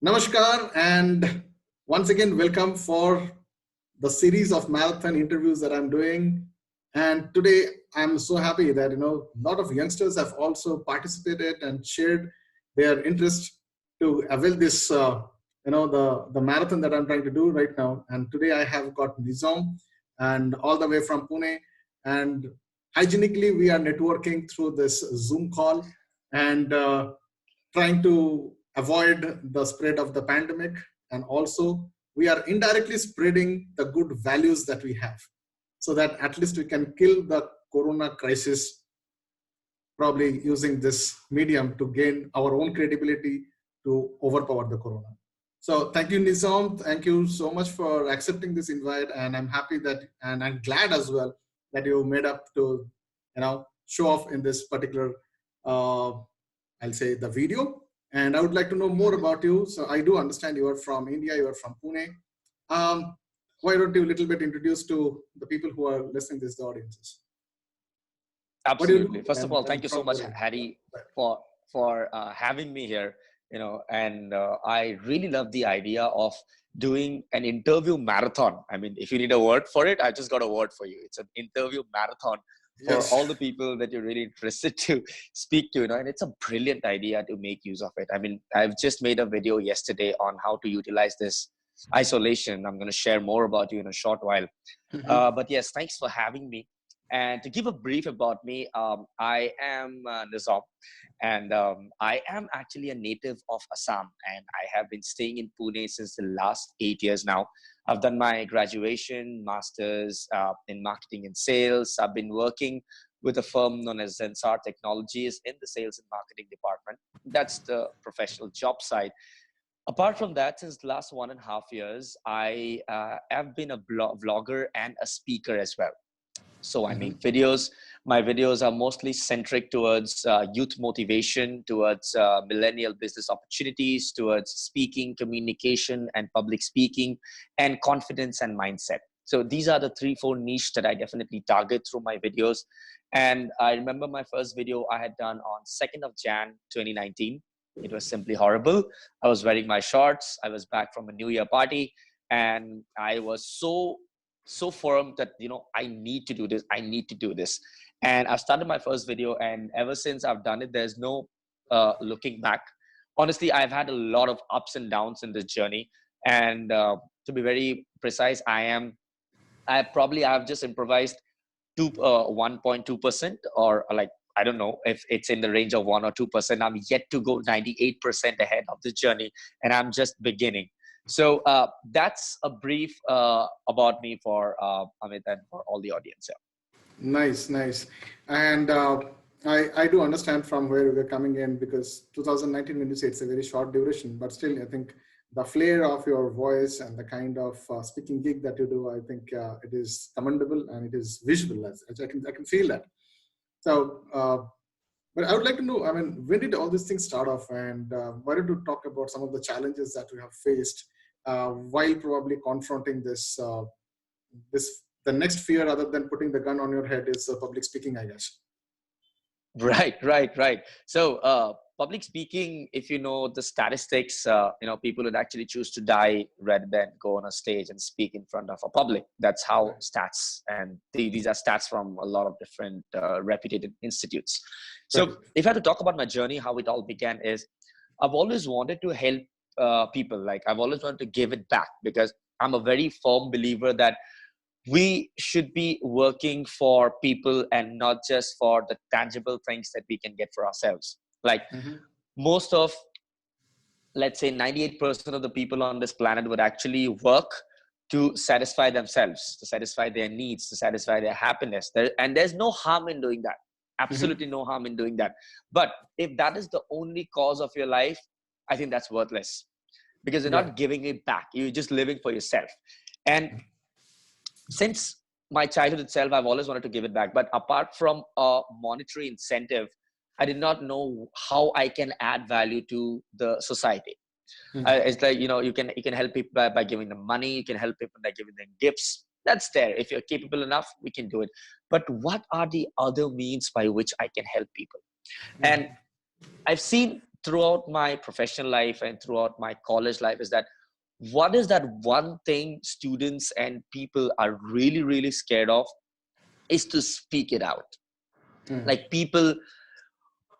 Namaskar, and once again, welcome for the series of marathon interviews that I'm doing. And today, I'm so happy that a lot of youngsters have also participated and shared their interest to avail this, the marathon that I'm trying to do right now. And today, I have got NIZOM, and all the way from Pune. And hygienically, we are networking through this Zoom call, and trying to avoid the spread of the pandemic, and also we are indirectly spreading the good values that we have, so that at least we can kill the corona crisis, probably using this medium to gain our own credibility to overpower the corona. So thank you, Nizam. Thank you so much for accepting this invite, and I'm happy that, and I'm glad as well that you made up to show off in this particular I'll say the video. And I would like to know more about you. So I do understand you are from India, you are from Pune. Why don't you a little bit introduce to the people who are listening to this, the audiences? Absolutely. First of all, thank you so much, Harry, for having me here. And I really love the idea of doing an interview marathon. I mean, if you need a word for it, I just got a word for you. It's an interview marathon for all the people that you're really interested to speak to, and it's a brilliant idea to make use of it. I mean, I've just made a video yesterday on how to utilize this isolation. I'm going to share more about you in a short while. But yes, thanks for having me. And to give a brief about me, I am NIZOM, and I am actually a native of Assam, and I have been staying in Pune since the last 8 years now. I've done my graduation, master's in marketing and sales. I've been working with a firm known as Janta Technologies in the sales and marketing department. That's the professional job side. Apart from that, since the last 1.5 years, I have been a vlogger and a speaker as well. So I make videos. My videos are mostly centric towards youth motivation, towards millennial business opportunities, towards speaking, communication, and public speaking, and confidence and mindset. So these are the 3-4 niche that I definitely target through my videos. And I remember my first video I had done on 2nd of Jan 2019. It was simply horrible. I was wearing my shorts. I was back from a New Year party, and I was so firm that I need to do this. I need to do this. And I started my first video, and ever since I've done it, there's no looking back. Honestly, I've had a lot of ups and downs in this journey, and to be very precise, I have just improvised 1.2%, or like, I don't know if it's in the range of 1 or 2%. I'm yet to go 98% ahead of the journey, and I'm just beginning. So that's a brief about me for Amit and for all the audience here. Nice. And I do understand from where we're coming in, because 2019, when you say it's a very short duration, but still I think the flair of your voice and the kind of speaking gig that you do, I think it is commendable and it is visual. As I can feel that. So, but I would like to know, I mean, when did all these things start off, and why don't you talk about some of the challenges that you have faced while probably confronting this, the next fear other than putting the gun on your head is public speaking, I guess. Right. So public speaking, if you know the statistics, people would actually choose to die rather than go on a stage and speak in front of a public. That's how stats, and these are stats from a lot of different reputed institutes. So if I had to talk about my journey, how it all began is, I've always wanted to help people. Like, I've always wanted to give it back, because I'm a very firm believer that we should be working for people and not just for the tangible things that we can get for ourselves. Like most of, let's say 98% of the people on this planet would actually work to satisfy themselves, to satisfy their needs, to satisfy their happiness. And there's no harm in doing that. Absolutely no harm in doing that. But if that is the only cause of your life, I think that's worthless, because you're not giving it back. You're just living for yourself. And since my childhood itself, I've always wanted to give it back. But apart from a monetary incentive, I did not know how I can add value to the society. It's like, you can help people by giving them money. You can help people by giving them gifts. That's there. If you're capable enough, we can do it. But what are the other means by which I can help people? And I've seen throughout my professional life and throughout my college life is that what is that one thing students and people are really, really scared of is to speak it out. Like people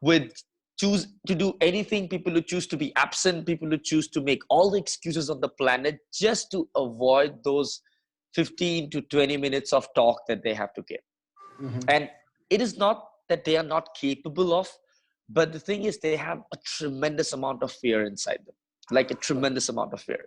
would choose to do anything, people who choose to be absent, people who choose to make all the excuses on the planet just to avoid those 15 to 20 minutes of talk that they have to give. And it is not that they are not capable of, but the thing is they have a tremendous amount of fear inside them, like a tremendous amount of fear.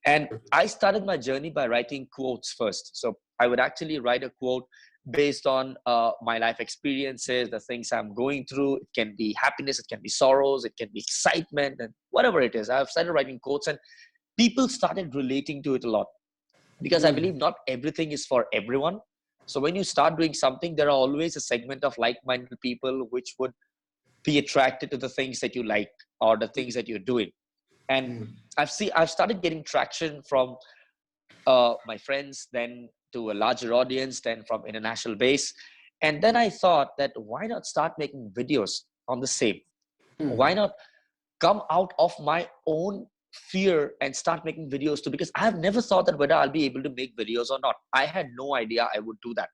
And I started my journey by writing quotes first. So I would actually write a quote based on my life experiences, the things I'm going through. It can be happiness, it can be sorrows, it can be excitement, and whatever it is. I've started writing quotes and people started relating to it a lot, because I believe not everything is for everyone. So when you start doing something, there are always a segment of like-minded people which would be attracted to the things that you like or the things that you're doing. And I've started getting traction from my friends, then to a larger audience, then from international base. And then I thought that why not start making videos on the same? Why not come out of my own fear and start making videos too? Because I have never thought that whether I'll be able to make videos or not. I had no idea I would do that.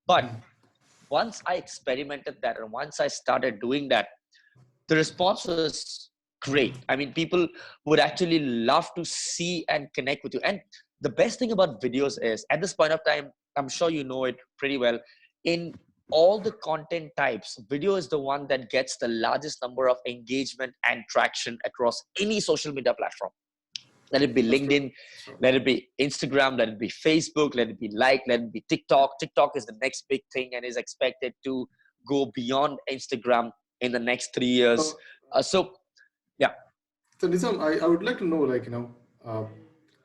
But once I experimented that and once I started doing that, the response was great. I mean, people would actually love to see and connect with you. And the best thing about videos is, at this point of time, I'm sure you know it pretty well, in all the content types, video is the one that gets the largest number of engagement and traction across any social media platform. Let it be LinkedIn, let it be Instagram, let it be Facebook, let it be let it be TikTok. TikTok is the next big thing and is expected to go beyond Instagram in the next 3 years. Yeah. So Nizam, I would like to know, like,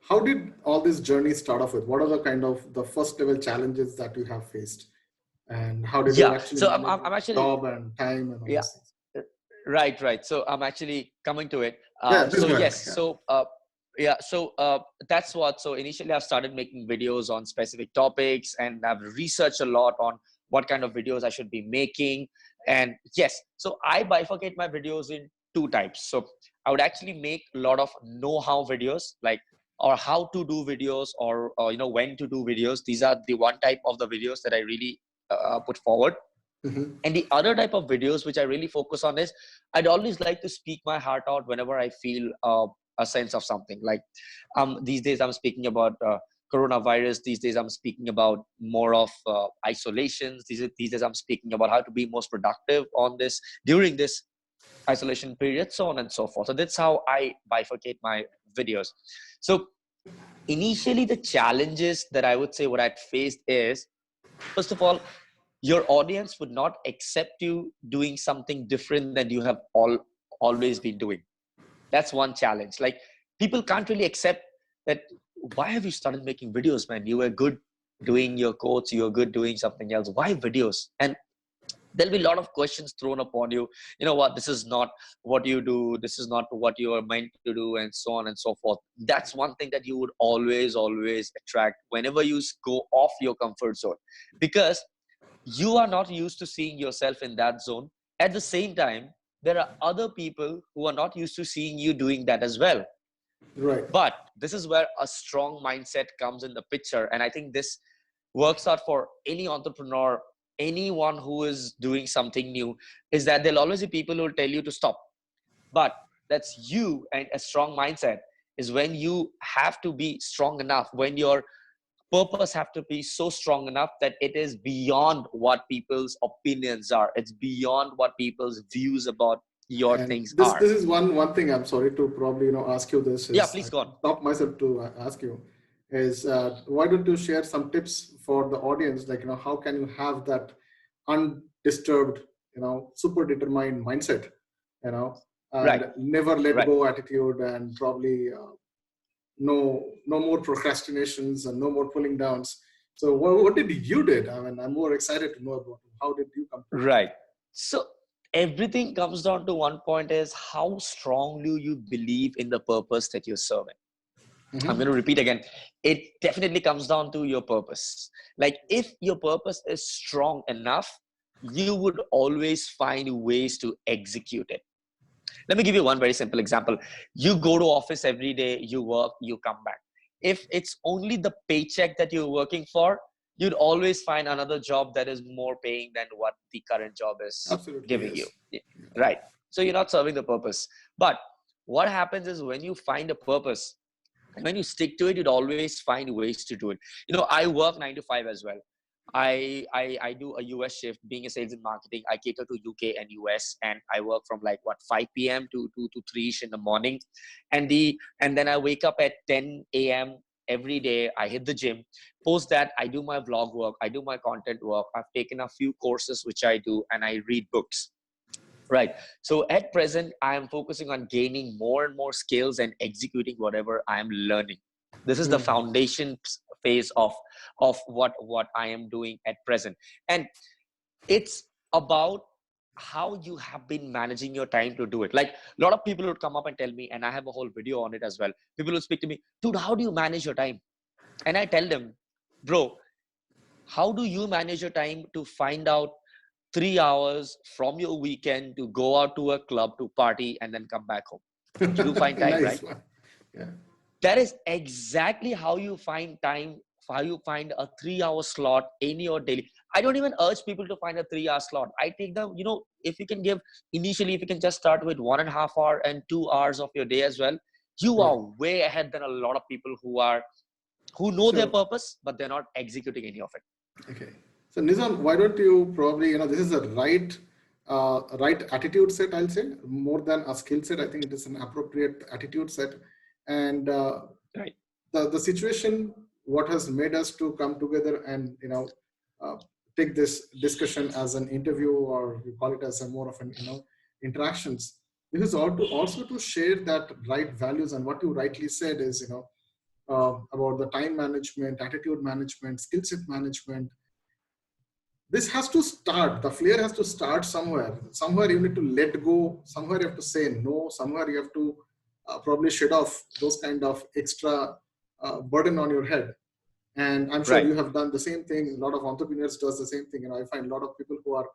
how did all this journey start off with? What are the kind of the first level challenges that you have faced? And how did you actually so manage I'm actually, job and time and all yeah, these things? right. So I'm actually coming to it. Please go ahead. That's what. So initially, I've started making videos on specific topics, and I've researched a lot on what kind of videos I should be making. And yes, so I bifurcate my videos in two types. So I would actually make a lot of know-how videos, like or how to do videos, or when to do videos. These are the one type of the videos that I really put forward. And the other type of videos which I really focus on is I'd always like to speak my heart out whenever I feel a sense of something. Like these days I'm speaking about coronavirus. These days I'm speaking about more of isolations. These days I'm speaking about how to be most productive on this during this isolation period, so on and so forth. So that's how I bifurcate my videos. So initially the challenges that I would say what I'd faced is, first of all, your audience would not accept you doing something different than you have always been doing. That's one challenge. Like people can't really accept that. Why have you started making videos, man? You were good doing your quotes, you were good doing something else. Why videos? And there'll be a lot of questions thrown upon you. You know what, this is not what you do, this is not what you are meant to do, and so on and so forth. That's one thing that you would always attract whenever you go off your comfort zone, because you are not used to seeing yourself in that zone. At the same time, there are other people who are not used to seeing you doing that as well. Right. But this is where a strong mindset comes in the picture. And I think this works out for any entrepreneur, anyone who is doing something new, is that there'll always be people who will tell you to stop. But that's you, and a strong mindset is when you have to be strong enough, when your purpose have to be so strong enough that it is beyond what people's opinions are. It's beyond what people's views about your And things this are. is one thing I'm sorry to probably ask you this Yeah, is please I go on. stop myself to ask you is why don't you share some tips for the audience, like how can you have that undisturbed super determined mindset, and Right. never let Right. go attitude, and probably no more procrastinations and no more pulling downs. So what did you did? I mean, I'm more excited to know about how did you come to that. Right. So everything comes down to one point, is how strongly you believe in the purpose that you're serving. I'm going to repeat again. It definitely comes down to your purpose. Like if your purpose is strong enough, you would always find ways to execute it. Let me give you one very simple example. You go to office every day, you work, you come back. If it's only the paycheck that you're working for, you'd always find another job that is more paying than what the current job is Absolutely, giving yes. you. Right. So you're not serving the purpose. But what happens is when you find a purpose and when you stick to it, you'd always find ways to do it. You know, I work 9 to 5 as well. I do a US shift. Being a sales and marketing, I cater to UK and US, and I work from like what 5 p.m. to 2 to 3ish in the morning, and then I wake up at 10 a.m. every day. I hit the gym. Post that, I do my vlog work, I do my content work. I've taken a few courses which I do, and I read books. Right. So at present, I am focusing on gaining more and more skills and executing whatever I am learning. This is the foundation phase of what I am doing at present. And it's about how you have been managing your time to do it. Like a lot of people would come up and tell me, and I have a whole video on it as well. People would speak to me, dude, how do you manage your time? And I tell them, bro, how do you manage your time to find out 3 hours from your weekend to go out to a club to party and then come back home? You do find time, Nice right? one. Yeah. That is exactly how you find time, how you find a 3 hour slot in your daily. I don't even urge people to find a 3 hour slot. I take them, you know, if you can give initially, if you can just start with 1.5 hour and 2 hours of your day as well, you Right. are way ahead than a lot of people who know their So, purpose, but they're not executing any of it. okay. So Nizam, why don't you probably, this is a right attitude set, I'll say, more than a skill set. I think it is an appropriate attitude set. And Right. the situation, what has made us to come together and, uh, take this discussion as an interview, or you call it as a more of an, interactions. This is also to share that right values, and what you rightly said is, about the time management, attitude management, skill set management. This has to start, the flare has to start somewhere. Somewhere you need to let go, somewhere you have to say no, somewhere you have to probably shed off those kind of extra burden on your head. And I'm sure Right. you have done the same thing. A lot of entrepreneurs does the same thing. I find a lot of people who are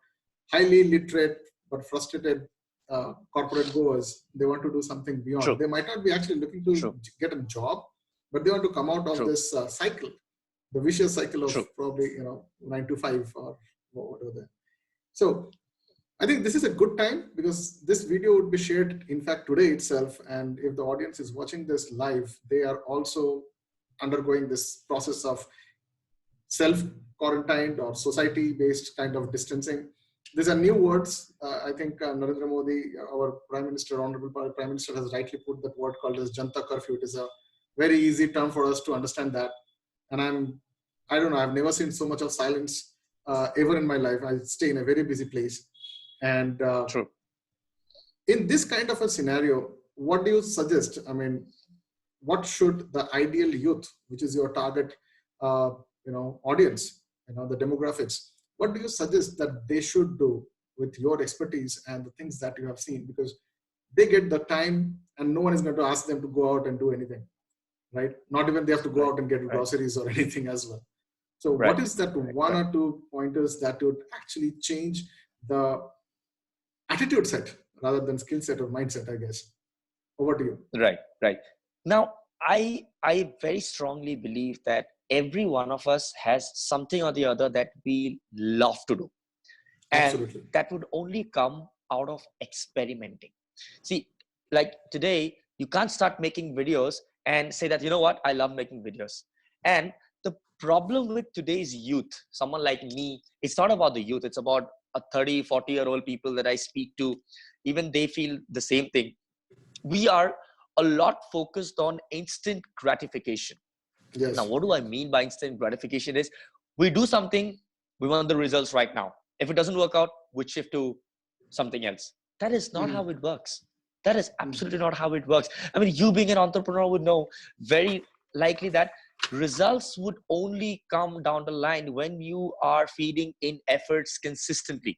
highly literate but frustrated corporate goers. They want to do something beyond. True. They might not be actually looking to get a job, but they want to come out of this cycle, the vicious cycle of probably 9 to 5 or whatever. So I think this is a good time, because this video would be shared in fact today itself, and if the audience is watching this live, they are also undergoing this process of self-quarantined or society-based kind of distancing. These are new words. I think Narendra Modi, our Prime Minister, Honorable Prime Minister, has rightly put that word called as Janta Curfew. It is a very easy term for us to understand that. And I don't know, I've never seen so much of silence ever in my life. I stay in a very busy place. And True. In this kind of a scenario, what do you suggest? I mean, what should the ideal youth, which is your target, audience, the demographics, what do you suggest that they should do with your expertise and the things that you have seen? Because they get the time and no one is going to ask them to go out and do anything, right? Not even they have to go out and get groceries or anything as well. So what is that one or two pointers that would actually change the attitude set rather than skill set or mindset, I guess? Over to you. Right. Now, I very strongly believe that every one of us has something or the other that we love to do. Absolutely. And that would only come out of experimenting. See, like today, you can't start making videos and say that, you know what, I love making videos. And the problem with today's youth, someone like me, it's not about the youth, it's about a 30, 40-year-old people that I speak to. Even they feel the same thing. We are a lot focused on instant gratification. Yes. Now, what do I mean by instant gratification is we do something, we want the results right now. If it doesn't work out, we shift to something else. That is not how it works. That is absolutely not how it works. I mean, you being an entrepreneur would know very likely that results would only come down the line when you are feeding in efforts consistently.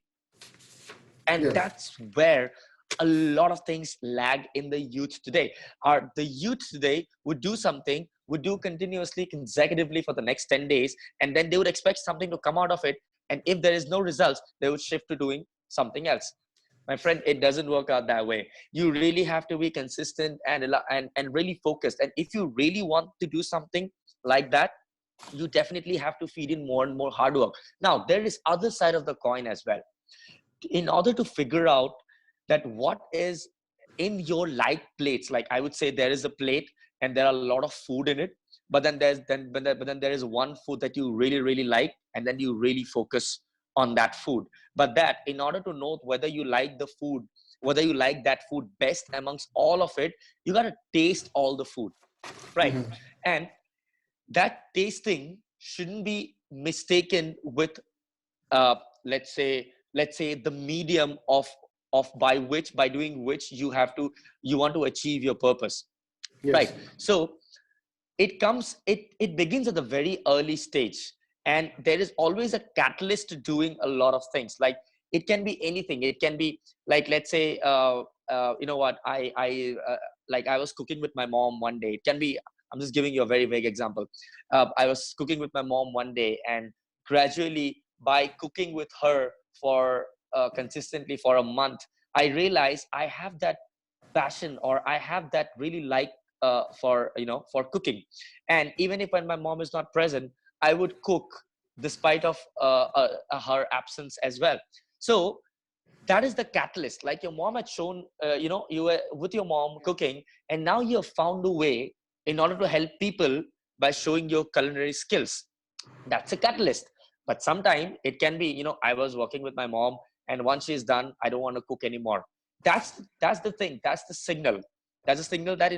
And that's where a lot of things lag in the youth today. The youth today would do something, would do continuously, consecutively for the next 10 days, and then they would expect something to come out of it. And if there is no results, they would shift to doing something else. My friend, it doesn't work out that way. You really have to be consistent and really focused. And if you really want to do something like that, you definitely have to feed in more and more hard work. Now, there is other side of the coin as well. In order to figure out that what is in your light plates, like I would say there is a plate and there are a lot of food in it, but then there is one food that you really like, and then you really focus on that food. But that, in order to know whether you like the food, whether you like that food best amongst all of it, you got to taste all the food, right? And that tasting shouldn't be mistaken with let's say the medium of by doing which you want to achieve your purpose. Yes. Right. So it begins at the very early stage, and there is always a catalyst to doing a lot of things. Like, it can be anything. It can be like, let's say you know what, I was cooking with my mom one day. It can be, I'm just giving you a very vague example. I was cooking with my mom one day, and gradually, by cooking with her for consistently for a month, I realized I have that passion, or I have that really like for for cooking. And even if when my mom is not present, I would cook despite of her absence as well. So that is the catalyst. Like, your mom had shown, you were with your mom cooking, and now you have found a way in order to help people by showing your culinary skills. That's a catalyst. But sometimes it can be, I was working with my mom, and once she's done, I don't want to cook anymore. That's the thing. That's the signal. That's a signal that,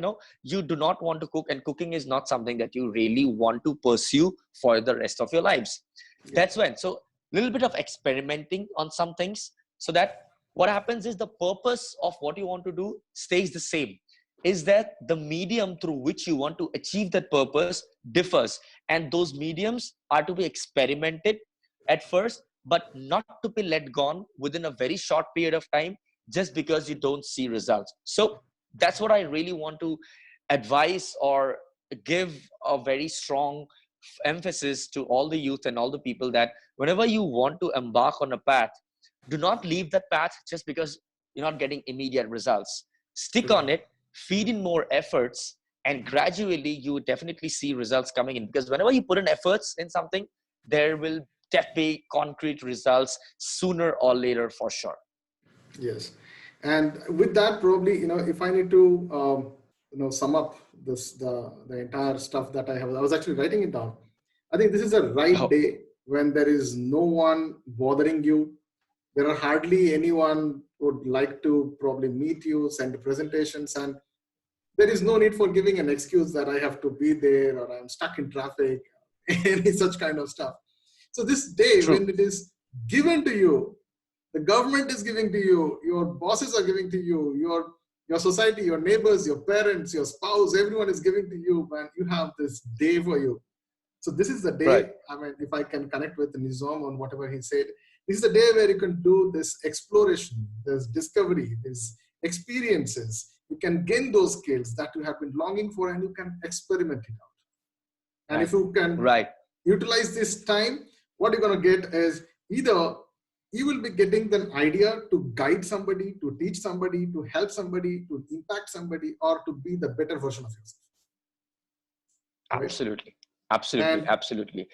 you do not want to cook, and cooking is not something that you really want to pursue for the rest of your lives. Yeah. That's when. So a little bit of experimenting on some things, so that what happens is the purpose of what you want to do stays the same. Is that the medium through which you want to achieve that purpose differs, and those mediums are to be experimented at first, but not to be let gone within a very short period of time just because you don't see results. So that's what I really want to advise, or give a very strong emphasis to all the youth and all the people, that whenever you want to embark on a path, do not leave that path just because you're not getting immediate results. Stick on it, feed in more efforts, and gradually you would definitely see results coming in. Because whenever you put in efforts in something, there will be concrete results sooner or later, for sure. Yes. And with that, probably, if I need to, sum up the entire stuff that I was actually writing it down. I think this is a right day when there is no one bothering you. There are hardly anyone who would like to probably meet you, send presentations, and there is no need for giving an excuse that I have to be there, or I'm stuck in traffic, any such kind of stuff. So this day, when it is given to you, the government is giving to you, your bosses are giving to you, your society, your neighbors, your parents, your spouse, everyone is giving to you, man. You have this day for you. So this is the day. Right. I mean, if I can connect with NIZOM on whatever he said, this is the day where you can do this exploration, this discovery, these experiences. You can gain those skills that you have been longing for, and you can experiment it out. And if you can utilize this time, what you're going to get is either you will be getting an idea to guide somebody, to teach somebody, to help somebody, to impact somebody, or to be the better version of yourself. Right? Absolutely. Absolutely. Absolutely.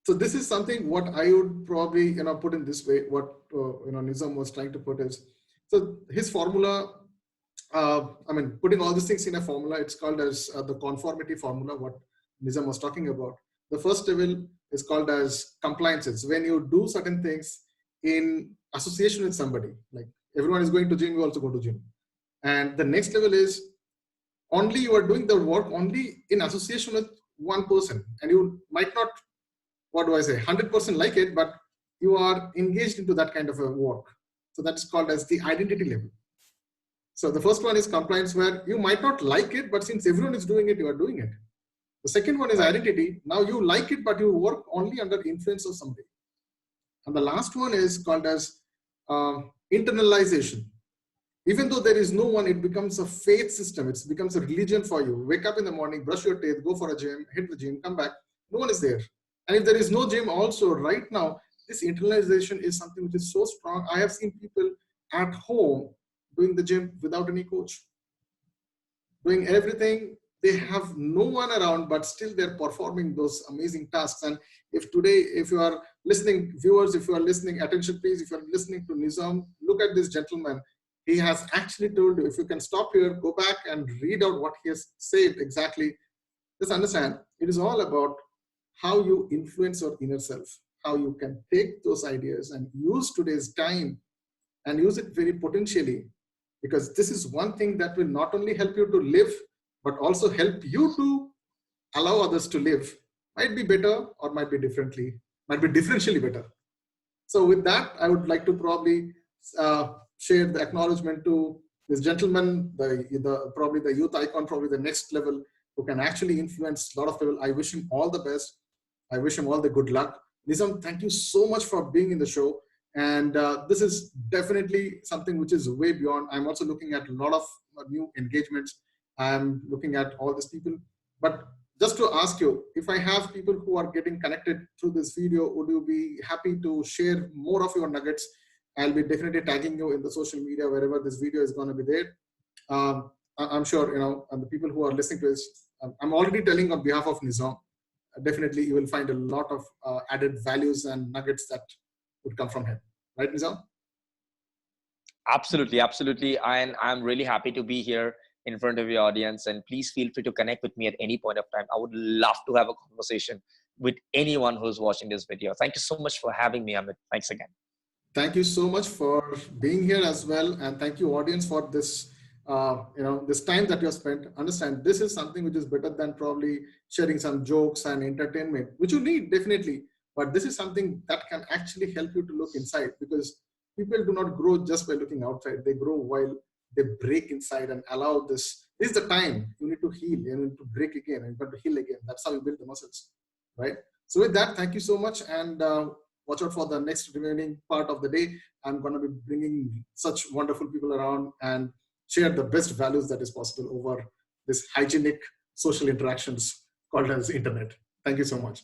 So this is something what I would probably, put in this way. What, NIZOM was trying to put is, so his formula, putting all these things in a formula, it's called as the conformity formula, what NIZOM was talking about. The first level is called as compliances. When you do certain things in association with somebody, like everyone is going to gym, you also go to gym. And the next level is only you are doing the work only in association with one person. And you might not, 100% like it, but you are engaged into that kind of a work. So that's called as the identity level. So the first one is compliance, where you might not like it, but since everyone is doing it, you are doing it. The second one is identity. Now you like it, but you work only under influence of somebody. And the last one is called as internalization. Even though there is no one, it becomes a faith system. It becomes a religion for you. Wake up in the morning, brush your teeth, go for a gym, hit the gym, come back. No one is there. And if there is no gym also right now, this internalization is something which is so strong. I have seen people at home doing the gym without any coach, doing everything. They have no one around, but still they're performing those amazing tasks. And if today, if you are listening, viewers, if you are listening, attention please, if you are listening to Nizam, look at this gentleman. He has actually told you, if you can stop here, go back and read out what he has said exactly. Just understand, it is all about how you influence your inner self, how you can take those ideas and use today's time and use it very potentially, because this is one thing that will not only help you to live, but also help you to allow others to live. Might be better or might be differentially better. So with that, I would like to probably share the acknowledgement to this gentleman, probably the youth icon, probably the next level, who can actually influence a lot of people. I wish him all the best. I wish him all the good luck. Nizam, thank you so much for being in the show. And this is definitely something which is way beyond. I'm also looking at a lot of new engagements. I'm looking at all these people. But just to ask you, if I have people who are getting connected through this video, would you be happy to share more of your nuggets? I'll be definitely tagging you in the social media, wherever this video is going to be there. I'm sure, and the people who are listening to this, I'm already telling on behalf of Nizam, definitely you will find a lot of added values and nuggets that would come from him. Right, Nizam? Absolutely, absolutely. And I'm really happy to be here in front of your audience, and please feel free to connect with me at any point of time. I would love to have a conversation with anyone who's watching this video. Thank you so much for having me, Amit. Thanks again. Thank you so much for being here as well. And thank you, audience, for this, this time that you have spent. Understand, this is something which is better than probably sharing some jokes and entertainment, which you need definitely. But this is something that can actually help you to look inside, because people do not grow just by looking outside. They grow while they break inside and allow this. This is the time you need to heal, you need to break again, and you got to heal again. That's how you build the muscles, right? So with that, thank you so much. And watch out for the next remaining part of the day. I'm going to be bringing such wonderful people around and share the best values that is possible over this hygienic social interactions called as internet. Thank you so much.